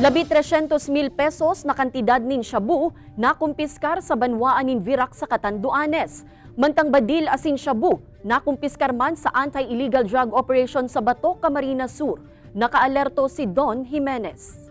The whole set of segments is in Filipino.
300,000 pesos na kantidad nin shabu na kumpiskar sa banwaan nin Virac sa Catanduanes. Mantang badil asin shabu na kumpiskar man sa anti-illegal drug operation sa Bato, Camarines Sur. Nakaalerto si Don Jimenez.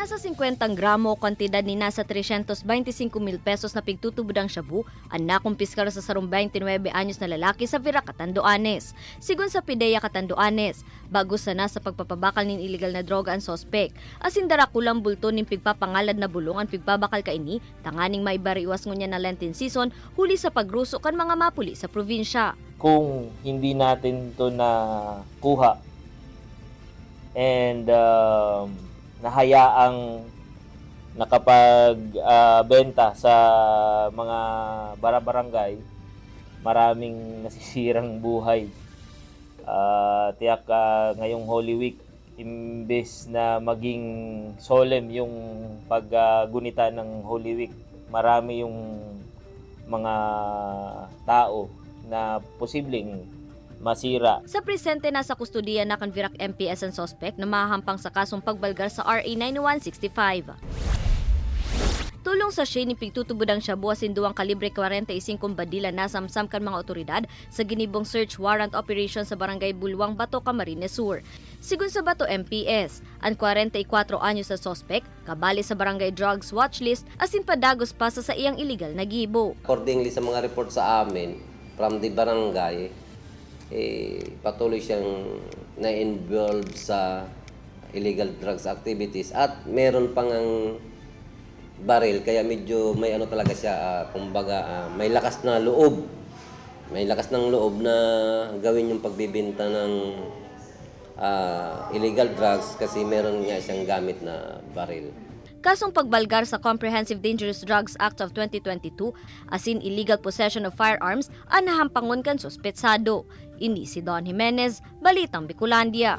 Nasa 50 gramo kantidad ni nasa 325,000 pesos na pigtutubudang shabu ang nakumpiskar sa sarong 29 anyos na lalaki sa Virac, Catanduanes. Sigun sa PIDEA Catanduanes, bago sa nasa pagpapabakal nin illegal na droga ang sospek, asin darakulang bulto nin pigpapangalad na bulong ang pigpabakal kaini, tanganing maibariwas ngunya na Lenten season, huli sa pagruso kan mga mapuli sa probinsya. Kung hindi natin to na kuha and nahayaang nakapagbenta sa mga barabarangay, maraming nasisirang buhay. Tiyak ngayong Holy Week, imbes na maging solemn yung paggunita ng Holy Week, marami yung mga tao na posibleng masira. Sa presente nasa kustudiya na kan Virac MPS ang sospek na mahahampang sa kasong pagbalgar sa RA 9165. Tulong sa siya ni pigtutubudang shabu asin duwang kalibre 45 badila na samsam kan mga otoridad sa ginibong search warrant operation sa Barangay Bulwang, Bato, Camarines Sur. Sigun sa Bato MPS, ang 44 anyos na sospek kabali sa Barangay Drugs Watchlist asin padagos pa sa iyang illegal na gibo. Accordingly sa mga report sa amin from the barangay, patuloy siyang na-involve sa illegal drugs activities at meron pang ang baril, kaya medyo may ano talaga siya, kumbaga may lakas na loob. May lakas ng loob na gawin yung pagbibenta ng illegal drugs kasi meron nga siyang gamit na baril. Kasong pagbalgar sa Comprehensive Dangerous Drugs Act of 2022, asin illegal possession of firearms, ang nahampangon kan suspetsado. Ini si Don Jimenez, Balitang Bicolandia.